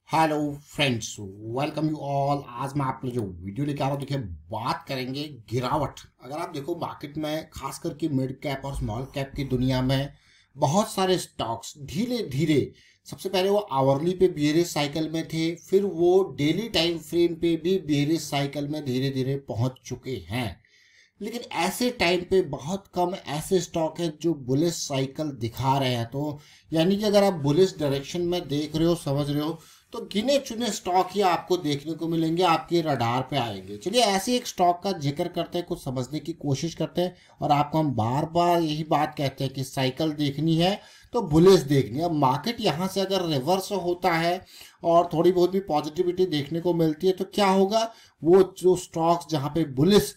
Hello friends, welcome you all. आज मैं आप लोग जो वीडियो लेके आ रहा हूँ, देखिए बात करेंगे गिरावट। अगर आप देखो मार्केट में, खास करके मिड कैप और स्मॉल कैप की दुनिया में बहुत सारे स्टॉक्स धीरे धीरे, सबसे पहले वो आवरली पे बियरिश साइकिल में थे, फिर वो डेली टाइम फ्रेम पे भी बियरिश साइकिल में धीरे धीरे पहुंच चुके हैं। लेकिन ऐसे टाइम पे बहुत कम ऐसे स्टॉक हैं जो बुलिश साइकिल दिखा रहे हैं। तो यानी कि अगर आप बुलिश डायरेक्शन में देख रहे हो, समझ रहे हो, तो गिने चुने स्टॉक ही आपको देखने को मिलेंगे, आपके रडार पे आएंगे। चलिए ऐसे एक स्टॉक का जिक्र करते हैं, कुछ समझने की कोशिश करते हैं। और आपको हम बार बार यही बात कहते हैं कि साइकिल देखनी है तो बुलिश देखनी है। अब मार्केट यहाँ से अगर रिवर्स होता है और थोड़ी बहुत भी पॉजिटिविटी देखने को मिलती है तो क्या होगा, वो जो स्टॉक्स जहाँ पे बुलिश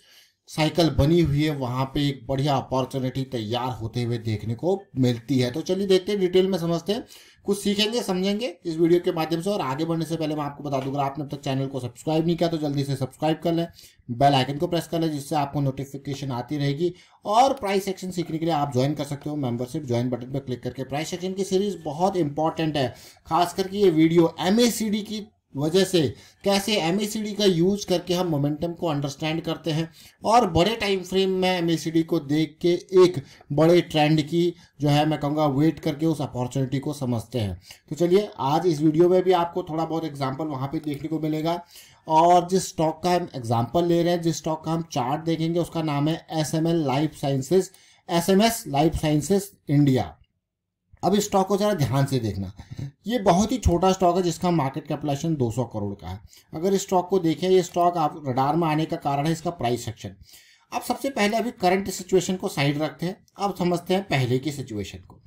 साइकिल बनी हुई है वहां पे एक बढ़िया अपॉर्चुनिटी तैयार होते हुए देखने को मिलती है। तो चलिए देखते हैं, डिटेल में समझते हैं, कुछ सीखेंगे समझेंगे इस वीडियो के माध्यम से। और आगे बढ़ने से पहले मैं आपको बता दूंगा, आपने अब तक चैनल को सब्सक्राइब नहीं किया तो जल्दी से सब्सक्राइब कर लें, बेल आइकन को प्रेस कर लें, जिससे आपको नोटिफिकेशन आती रहेगी। और प्राइस सेक्शन सीखने के लिए आप ज्वाइन कर सकते हो, मेंबरशिप ज्वाइन बटन पर क्लिक करके। प्राइस सेक्शन की सीरीज बहुत इंपॉर्टेंट है, खास करके ये वीडियो एमएसीडी की वजह से, कैसे एमएसीडी का यूज करके हम मोमेंटम को अंडरस्टैंड करते हैं और बड़े टाइम फ्रेम में एमएसीडी को देख के एक बड़े ट्रेंड की जो है मैं कहूँगा वेट करके उस अपॉर्चुनिटी को समझते हैं। तो चलिए आज इस वीडियो में भी आपको थोड़ा बहुत एग्जांपल वहाँ पे देखने को मिलेगा। और जिस स्टॉक का हम एग्जांपल ले रहे हैं, जिस स्टॉक का हम चार्ट देखेंगे, उसका नाम है SML life sciences, SMS life sciences India. अब इस स्टॉक को जरा ध्यान से देखना, ये बहुत ही छोटा स्टॉक है जिसका मार्केट कैपिटलाइजेशन 200 करोड़ का है। अगर इस स्टॉक को देखें, ये स्टॉक आप रडार में आने का कारण है इसका प्राइस सेक्शन। अब सबसे पहले अभी करंट सिचुएशन को साइड रखते हैं, अब समझते हैं पहले की सिचुएशन को।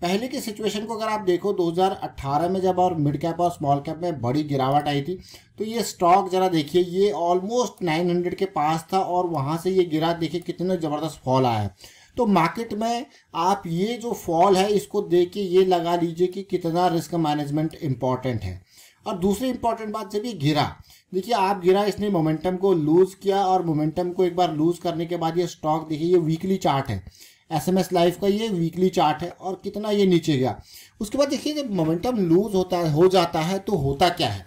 पहले की सिचुएशन को अगर आप देखो 2018 में जब और मिड कैप और स्मॉल कैप में बड़ी गिरावट आई थी, तो ये स्टॉक जरा देखिए, ये ऑलमोस्ट 900 के पास था और वहां से ये गिरा, देखिए कितना जबरदस्त फॉल आया है। तो मार्केट में आप ये जो फॉल है इसको देख के ये लगा लीजिए कि कितना रिस्क मैनेजमेंट इंपॉर्टेंट है। और दूसरी इंपॉर्टेंट बात, जब ये गिरा, देखिए आप गिरा, इसने मोमेंटम को लूज किया और मोमेंटम को एक बार लूज करने के बाद ये स्टॉक देखिए, ये वीकली चार्ट है, एसएमएस लाइफ का ये वीकली चार्ट है और कितना ये नीचे गया। उसके बाद देखिए जब मोमेंटम लूज होता है, हो जाता है, तो होता क्या है,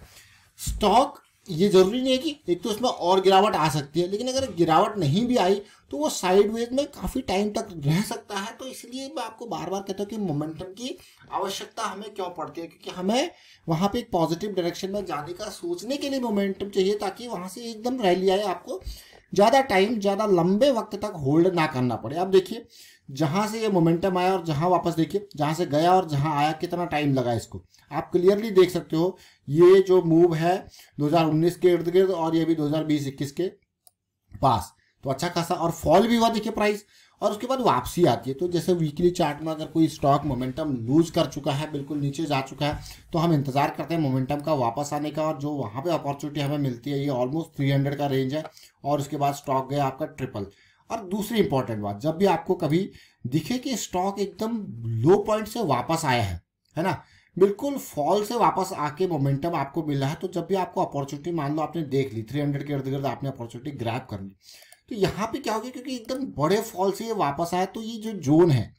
स्टॉक, ये जरूरी नहीं है कि एक तो इसमें और गिरावट आ सकती है, लेकिन अगर गिरावट नहीं भी आई तो वो साइडवेज में काफी टाइम तक रह सकता है। तो इसलिए मैं आपको बार बार कहता हूँ कि मोमेंटम की आवश्यकता हमें क्यों पड़ती है, क्योंकि हमें वहां पे एक पॉजिटिव डायरेक्शन में जाने का सोचने के लिए मोमेंटम चाहिए, ताकि वहां से एकदम रैली आए, आपको ज्यादा टाइम, ज्यादा लंबे वक्त तक होल्ड ना करना पड़े। अब देखिए जहां से ये मोमेंटम आया और जहां वापस, देखिए जहां से गया और जहां आया कितना टाइम लगा इसको, आप क्लियरली देख सकते हो। ये जो मूव है 2019 के इर्द गिर्द और ये भी 2020-21 के पास, तो अच्छा खासा और फॉल भी हुआ देखिए प्राइस, और उसके बाद वापसी आती है। तो जैसे वीकली चार्ट में अगर कोई स्टॉक मोमेंटम लूज कर चुका है, बिल्कुल नीचे जा चुका है, तो हम इंतजार करते हैं मोमेंटम का वापस आने का, और जो वहां पे अपॉर्चुनिटी हमें मिलती है ये ऑलमोस्ट 300 का रेंज है, और उसके बाद स्टॉक गया आपका ट्रिपल। और दूसरी इंपॉर्टेंट बात, जब भी आपको कभी दिखे कि स्टॉक एकदम लो पॉइंट से वापस आया है ना, बिल्कुल फॉल से वापस आके मोमेंटम आपको मिला है, तो जब भी आपको अपॉर्चुनिटी, मान लो आपने देख ली 300 के इर्द गिर्द, आपने अपॉर्चुनिटी ग्रैब कर ली, तो यहाँ पे क्या होगा, क्योंकि एकदम बड़े फॉल से ये वापस आया, तो ये जो जोन है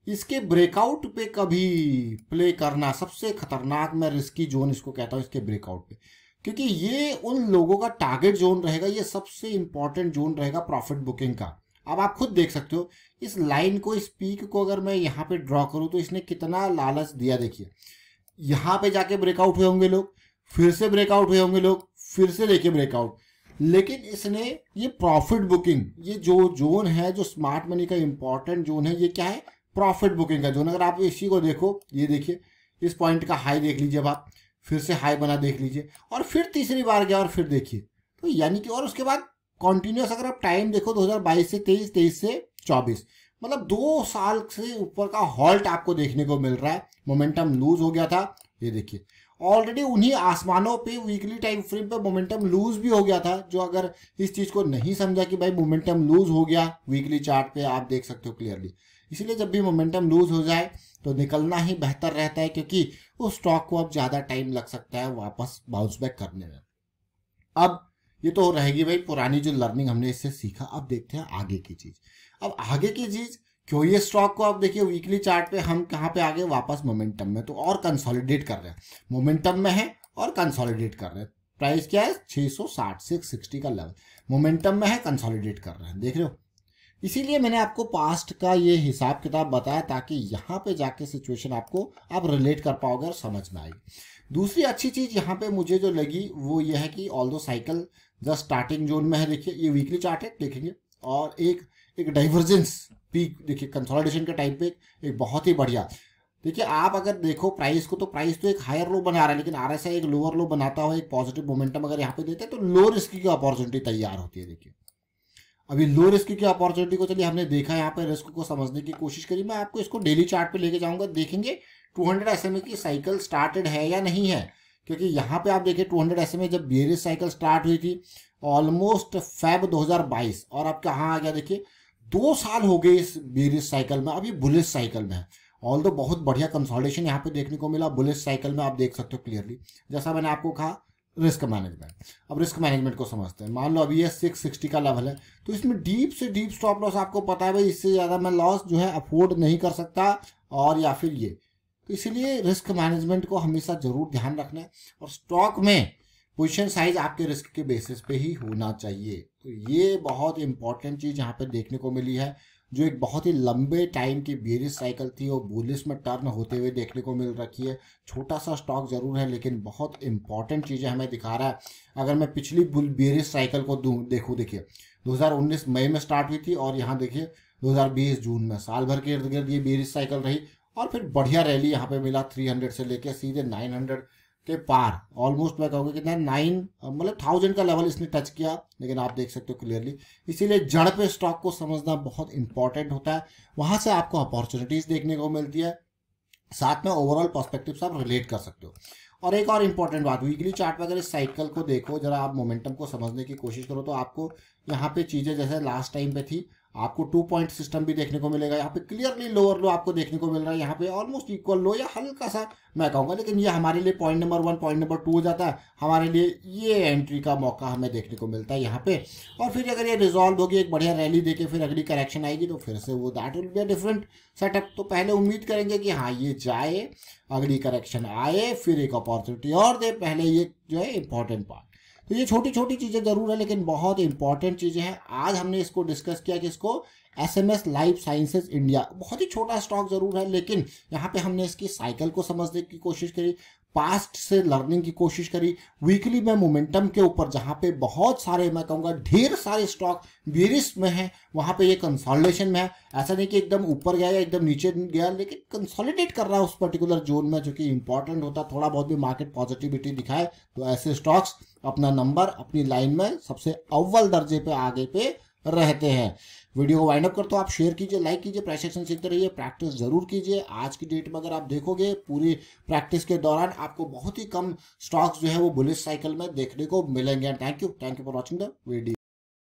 इसके ब्रेकआउट पे कभी प्ले करना सबसे खतरनाक, मैं रिस्की जोन इसको कहता हूँ, इसके ब्रेकआउट पे, क्योंकि ये उन लोगों का टारगेट जोन रहेगा, ये सबसे इंपॉर्टेंट जोन रहेगा प्रॉफिट बुकिंग का। अब आप खुद देख सकते हो इस लाइन को, इस पीक को अगर मैं यहाँ पे ड्रॉ करूँ तो इसने कितना लालच दिया। देखिए यहाँ पे जाके ब्रेकआउट हुए होंगे लोग, फिर से ब्रेकआउट हुए होंगे लोग, फिर से देखिए ब्रेकआउट, लेकिन इसने ये प्रॉफिट बुकिंग, ये जो जोन है, जो स्मार्ट मनी का इंपॉर्टेंट जोन है, ये क्या है, प्रॉफिट बुकिंग का जोन। अगर आप इसी को देखो, ये देखिए इस पॉइंट का हाई देख लीजिए, आप फिर से हाई बना देख लीजिए, और फिर तीसरी बार गया और फिर देखिए, तो यानी कि, और उसके बाद कॉन्टिन्यूस अगर आप टाइम देखो 2022 से 23, 23 से 24, मतलब 2 साल से ऊपर का हॉल्ट आपको देखने को मिल रहा है। मोमेंटम लूज हो गया था, ये देखिए ऑलरेडी उन्हीं आसमानों पे वीकली टाइम फ्रेम पे मोमेंटम लूज भी हो गया था। जो अगर इस चीज को नहीं समझा कि भाई मोमेंटम लूज हो गया वीकली चार्ट पे, आप देख सकते हो क्लियरली। इसलिए जब भी मोमेंटम लूज हो जाए तो निकलना ही बेहतर रहता है, क्योंकि उस स्टॉक को अब ज्यादा टाइम लग सकता है वापस बाउंस बैक करने में। अब ये तो रहेगी भाई पुरानी जो लर्निंग हमने इससे सीखा। अब देखते हैं आगे की चीज। अब आगे की चीज क्यों, ये स्टॉक को आप देखिए वीकली चार्ट पे हम कहाँ पे आगे वापस मोमेंटम में, तो और कंसोलिडेट कर रहे हैं, मोमेंटम में है और कंसोलिडेट कर रहे हैं। प्राइस क्या है 660 660 का लेवल मोमेंटम में है, कंसोलिडेट कर रहे हैं, देख रहे हो। इसीलिए मैंने आपको पास्ट का ये हिसाब किताब बताया ताकि यहाँ पे जाके सिचुएशन आपको आप रिलेट कर पाओगे और समझ में आएगी। दूसरी अच्छी चीज यहाँ पे मुझे जो लगी वो ये है कि ऑल दो साइकिल जस्ट स्टार्टिंग जोन में है, देखिए ये वीकली चार्ट है देखेंगे, और एक डाइवर्जेंस पीक देखिए कंसोलिडेशन के टाइम पे एक बहुत ही बढ़िया। देखिए आप अगर देखो प्राइस को, तो प्राइस तो एक हायर लो बना रहा है, लेकिन आरएसआई एक लोअर लो बनाता हो, एक पॉजिटिव मोमेंटम अगर यहाँ पे देते हैं तो लो रिस्क की अपॉर्चुनिटी तैयार होती है। देखिए अभी लो रिस्क की अपॉर्चुनिटी को चलिए हमने देखा, यहाँ पे रिस्क को समझने की कोशिश करी। मैं आपको इसको डेली चार्ट पे लेके जाऊंगा, देखेंगे 200 SMA की साइकिल स्टार्टेड है या नहीं है, क्योंकि यहाँ पे आप देखिए 200 SMA जब बेरिश साइकिल स्टार्ट हुई थी ऑलमोस्ट फेब 2022, और अब कहाँ आ गया देखिए 2 साल हो गए इस बेरिश साइकिल में, अभी बुलिश साइकिल में है। ऑल दो बहुत बढ़िया कंसोलिडेशन यहाँ पे देखने को मिला बुलिश साइकिल में, आप देख सकते हो क्लियरली। जैसा मैंने आपको कहा रिस्क मैनेजमेंट, अब रिस्क मैनेजमेंट को समझते हैं। मान लो अभी ये 660 का लेवल है, तो इसमें डीप से डीप स्टॉप लॉस आपको पता है भाई, इससे ज़्यादा मैं लॉस जो है अफोर्ड नहीं कर सकता, और या फिर ये, तो इसीलिए रिस्क मैनेजमेंट को हमेशा जरूर ध्यान रखना है। और स्टॉक में पोजीशन साइज आपके रिस्क के बेसिस पे ही होना चाहिए, तो ये बहुत इंपॉर्टेंट चीज़ यहाँ पे देखने को मिली है। जो एक बहुत ही लंबे टाइम की बेरिश साइकिल थी वो बुलिश में टर्न होते हुए देखने को मिल रखी है। छोटा सा स्टॉक जरूर है लेकिन बहुत इंपॉर्टेंट चीज़ें हमें दिखा रहा है। अगर मैं पिछली बेरिश साइकिल को देखूँ, देखिए 2019 मई में स्टार्ट हुई थी, और यहाँ देखिए 2020 जून में, साल भर के इर्द गिर्द ये बेरिश साइकिल रही, और फिर बढ़िया रैली यहाँ पे मिला 300 से लेके सीधे 900 के पार, ऑलमोस्ट मैं कहूँगा कितना 1000 का लेवल इसने टच किया, लेकिन आप देख सकते हो क्लियरली। इसीलिए जड़ पे स्टॉक को समझना बहुत इंपॉर्टेंट होता है, वहां से आपको अपॉर्चुनिटीज देखने को मिलती है, साथ में ओवरऑल पर्सपेक्टिव से आप रिलेट कर सकते हो। और एक और इम्पॉर्टेंट बात, वीकली चार्ट पर अगर इस साइकिल को देखो जरा, आप मोमेंटम को समझने की कोशिश करो, तो आपको यहाँ पे चीजें जैसे लास्ट टाइम पे थी, आपको 2 पॉइंट सिस्टम भी देखने को मिलेगा। यहाँ पे क्लियरली लोअर लो आपको देखने को मिल रहा है, यहाँ पे ऑलमोस्ट इक्वल लो या हल्का सा मैं कहूँगा, लेकिन ये हमारे लिए पॉइंट नंबर 1 पॉइंट नंबर 2 हो जाता है, हमारे लिए ये एंट्री का मौका हमें देखने को मिलता है यहाँ पे। और फिर अगर ये रिजॉल्व होगी, एक बढ़िया रैली देके फिर अगली करेक्शन आएगी, तो फिर से वो that will be a different setup. तो पहले उम्मीद करेंगे कि हाँ ये जाए, अगली करेक्शन आए, फिर एक अपॉर्चुनिटी और दे, पहले ये जो है इंपॉर्टेंट पार्ट। तो ये छोटी छोटी चीज़ें जरूर है लेकिन बहुत इंपॉर्टेंट चीज़ें हैं। आज हमने इसको डिस्कस किया कि इसको SMS लाइफ साइंसेज इंडिया, बहुत ही छोटा स्टॉक जरूर है लेकिन यहाँ पे हमने इसकी साइकिल को समझने की कोशिश करी, पास्ट से लर्निंग की कोशिश करी, वीकली में मोमेंटम के ऊपर जहाँ पे बहुत सारे मैं कहूँगा ढेर सारे स्टॉक बेरिश में है, वहाँ पे ये कंसोलिडेशन में है। ऐसा नहीं कि एकदम ऊपर गया या एकदम नीचे गया, लेकिन कंसोलिडेट कर रहा है उस पर्टिकुलर जोन में, जो कि इंपॉर्टेंट होता है। थोड़ा बहुत भी मार्केट पॉजिटिविटी दिखाए तो ऐसे स्टॉक्स अपना नंबर अपनी लाइन में सबसे अव्वल दर्जे पे आगे पे रहते हैं। वीडियो को वाइंड अप कर तो आप शेयर कीजिए, लाइक कीजिए, प्राइस एक्शन सीखते रहिए, प्रैक्टिस जरूर कीजिए। आज की डेट में अगर आप देखोगे पूरी प्रैक्टिस के दौरान आपको बहुत ही कम स्टॉक्स जो है वो बुलिश साइकिल में देखने को मिलेंगे। Thank you for watching the video.